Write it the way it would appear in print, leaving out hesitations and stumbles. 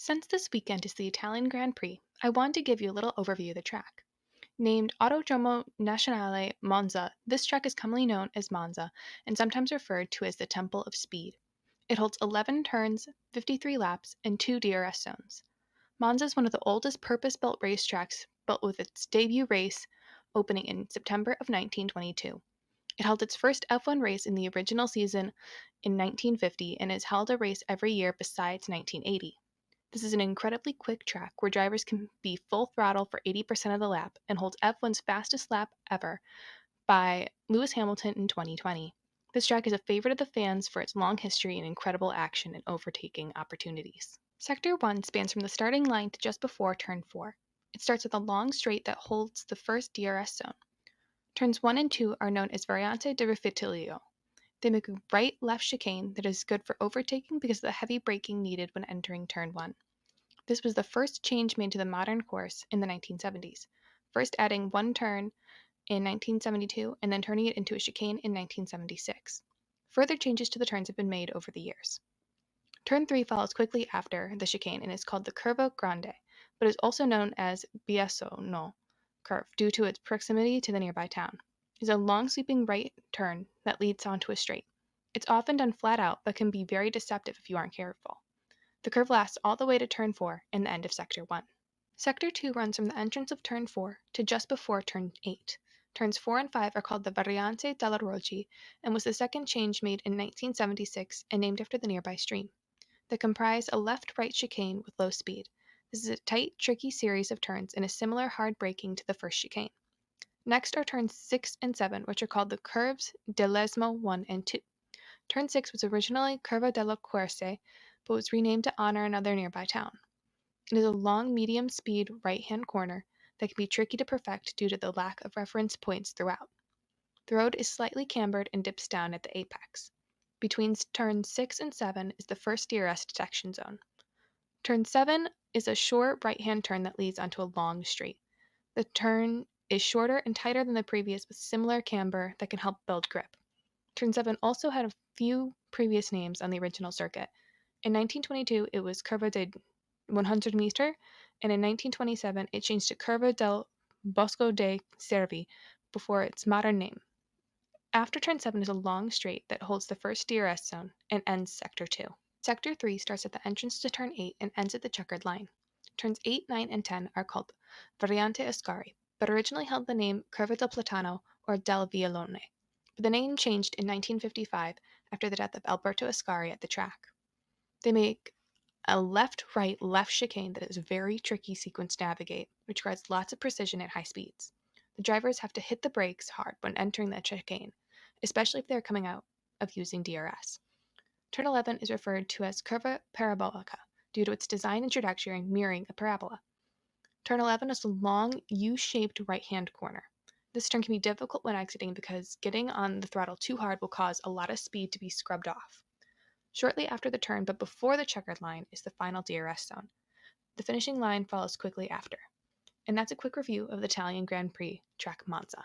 Since this weekend is the Italian Grand Prix, I want to give you a little overview of the track. Named Autodromo Nazionale Monza, this track is commonly known as Monza and sometimes referred to as the Temple of Speed. It holds 11 turns, 53 laps, and 2 DRS zones. Monza is one of the oldest purpose-built racetracks, built with its debut race opening in September of 1922. It held its first F1 race in the original season in 1950 and has held a race every year besides 1980. This is an incredibly quick track where drivers can be full throttle for 80% of the lap and holds F1's fastest lap ever by Lewis Hamilton in 2020. This track is a favorite of the fans for its long history and incredible action and overtaking opportunities. Sector 1 spans from the starting line to just before Turn 4. It starts with a long straight that holds the first DRS zone. Turns 1 and 2 are known as Variante di Riffitilio. They make a right-left chicane that is good for overtaking because of the heavy braking needed when entering Turn 1. This was the first change made to the modern course in the 1970s, first adding one turn in 1972 and then turning it into a chicane in 1976. Further changes to the turns have been made over the years. Turn 3 follows quickly after the chicane and is called the Curva Grande, but is also known as Biasono curve due to its proximity to the nearby town. It is a long sweeping right turn that leads onto a straight. It's often done flat out but can be very deceptive if you aren't careful. The curve lasts all the way to Turn 4 and the end of Sector 1. Sector 2 runs from the entrance of Turn 4 to just before Turn 8. Turns 4 and 5 are called the Variante della Roggi and was the second change made in 1976 and named after the nearby stream. They comprise a left-right chicane with low speed. This is a tight, tricky series of turns and a similar hard braking to the first chicane. Next are turns 6 and 7, which are called the curves dell'Esmo 1 and 2. Turn 6 was originally Curva della Querce, but was renamed to honor another nearby town. It is a long, medium-speed right-hand corner that can be tricky to perfect due to the lack of reference points throughout. The road is slightly cambered and dips down at the apex. Between turns 6 and 7 is the first DRS detection zone. Turn 7 is a short right-hand turn that leads onto a long straight. The turn is shorter and tighter than the previous with similar camber that can help build grip. Turn 7 also had a few previous names on the original circuit. In 1922, it was Curva de 100 meter, and in 1927, it changed to Curva del Bosco dei Cervi before its modern name. After Turn 7 is a long straight that holds the first DRS zone and ends Sector 2. Sector 3 starts at the entrance to Turn 8 and ends at the checkered line. Turns 8, 9, and 10 are called Variante Ascari, but originally held the name Curva del Platano or del Vialone. But the name changed in 1955 after the death of Alberto Ascari at the track. They make a left-right left chicane that is a very tricky sequence to navigate, which requires lots of precision at high speeds. The drivers have to hit the brakes hard when entering the chicane, especially if they're coming out of using DRS. Turn 11 is referred to as Curva Parabolica due to its design and trajectory mirroring a parabola. Turn 11 is a long U-shaped right-hand corner. This turn can be difficult when exiting because getting on the throttle too hard will cause a lot of speed to be scrubbed off. Shortly after the turn, but before the checkered line, is the final DRS zone. The finishing line follows quickly after. And that's a quick review of the Italian Grand Prix track Monza.